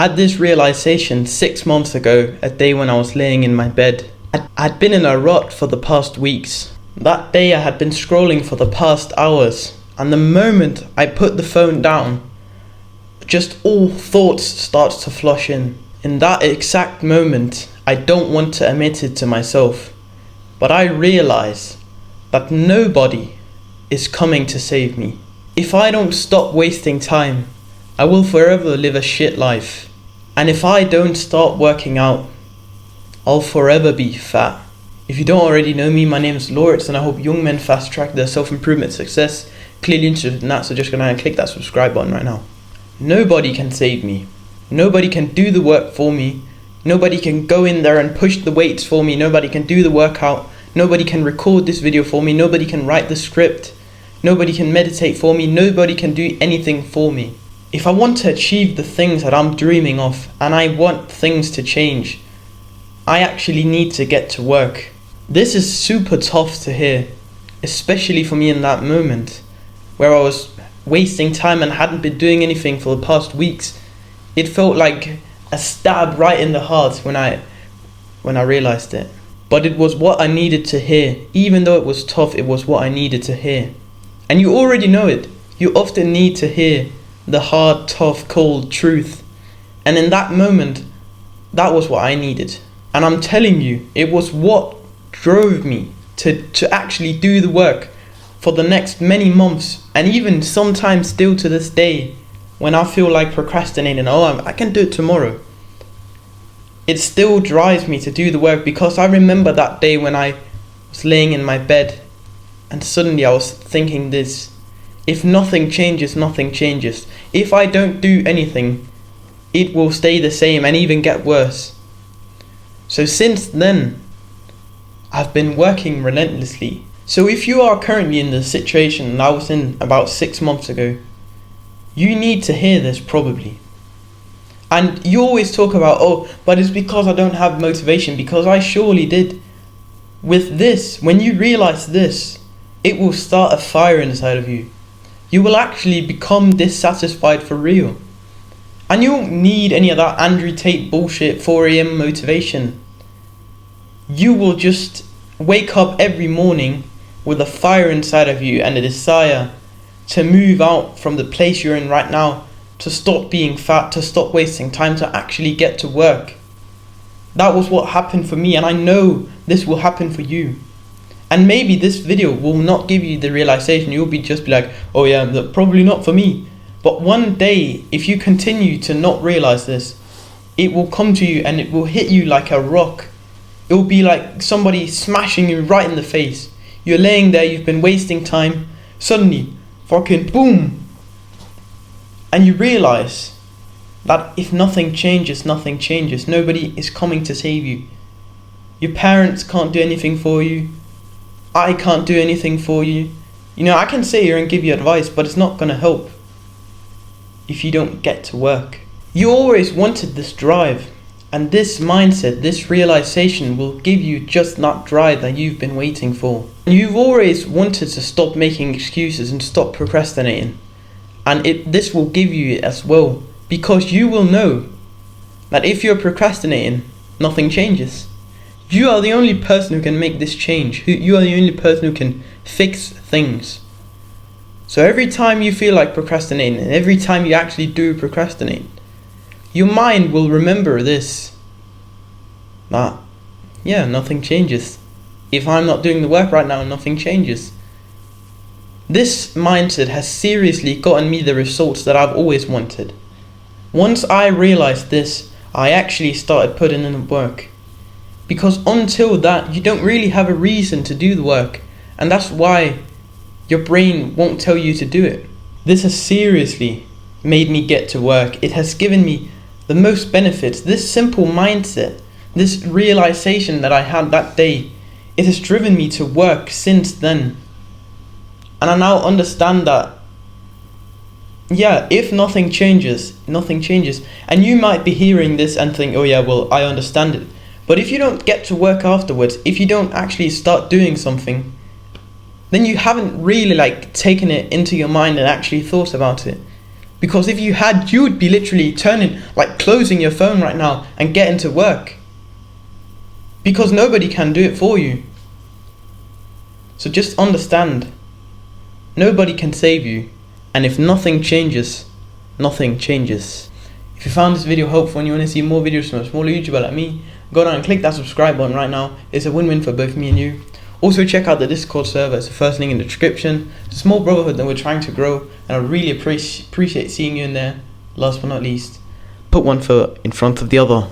had this realization 6 months ago, a day when I was laying in my bed. I'd been in a rut for the past weeks. That day I had been scrolling for the past hours, and the moment I put the phone down, just all thoughts start to flush in. In that exact moment, I don't want to admit it to myself, but I realize that nobody is coming to save me. If I don't stop wasting time, I will forever live a shit life. And if I don't start working out, I'll forever be fat. If you don't already know me, my name is Lawrence, and I hope young men fast track their self-improvement success. Clearly interested in that, so just go down and click that subscribe button right now. Nobody can save me. Nobody can do the work for me. Nobody can go in there and push the weights for me. Nobody can do the workout. Nobody can record this video for me. Nobody can write the script. Nobody can meditate for me. Nobody can do anything for me. If I want to achieve the things that I'm dreaming of, and I want things to change, I actually need to get to work. This is super tough to hear, especially for me in that moment where I was wasting time and hadn't been doing anything for the past weeks. It felt like a stab right in the heart when I realized it. But it was what I needed to hear. Even though it was tough, it was what I needed to hear. And you already know it. You often need to hear the hard, tough, cold truth. And in that moment, that was what I needed. And I'm telling you, it was what drove me to actually do the work for the next many months, and even sometimes still to this day, when I feel like procrastinating, I can do it tomorrow. It still drives me to do the work, because I remember that day when I was laying in my bed and suddenly I was thinking this: if nothing changes, nothing changes. If I don't do anything, it will stay the same and even get worse. So since then, I've been working relentlessly. So if you are currently in the situation I was in about 6 months ago, you need to hear this probably. And you always talk about, but it's because I don't have motivation, because I surely did. With this, when you realize this, it will start a fire inside of you. You will actually become dissatisfied for real. And you won't need any of that Andrew Tate bullshit 4 AM motivation. You will just wake up every morning with a fire inside of you and a desire to move out from the place you're in right now, to stop being fat, to stop wasting time, to actually get to work. That was what happened for me, and I know this will happen for you. And maybe this video will not give you the realization. You'll just be like, oh yeah, probably not for me. But one day, if you continue to not realize this, it will come to you and it will hit you like a rock. It will be like somebody smashing you right in the face. You're laying there, you've been wasting time, suddenly, fucking boom. And you realize that if nothing changes, nothing changes. Nobody is coming to save you. Your parents can't do anything for you. I can't do anything for you. You know, I can sit here and give you advice, but it's not gonna help if you don't get to work. You always wanted this drive, and this mindset, this realization will give you just that drive that you've been waiting for. You've always wanted to stop making excuses and stop procrastinating. And this will give you it as well, because you will know that if you're procrastinating, nothing changes. You are the only person who can make this change. You are the only person who can fix things. So every time you feel like procrastinating, and every time you actually do procrastinate, your mind will remember this: that, yeah, nothing changes. If I'm not doing the work right now, nothing changes. This mindset has seriously gotten me the results that I've always wanted. Once I realized this, I actually started putting in the work. Because until that, you don't really have a reason to do the work. And that's why your brain won't tell you to do it. This has seriously made me get to work. It has given me the most benefits. This simple mindset, this realization that I had that day, it has driven me to work since then. And I now understand that, yeah, if nothing changes, nothing changes. And you might be hearing this and think, oh yeah, well, I understand it. But if you don't get to work afterwards, if you don't actually start doing something, then you haven't really taken it into your mind and actually thought about it. Because if you had, you would be literally closing your phone right now and getting to work. Because nobody can do it for you. So just understand, nobody can save you. And if nothing changes, nothing changes. If you found this video helpful and you want to see more videos from a smaller YouTuber like me, go down and click that subscribe button right now. It's a win-win for both me and you. Also check out the Discord server, it's the first link in the description. It's a small brotherhood that we're trying to grow, and I really appreciate seeing you in there. Last but not least, put one foot in front of the other.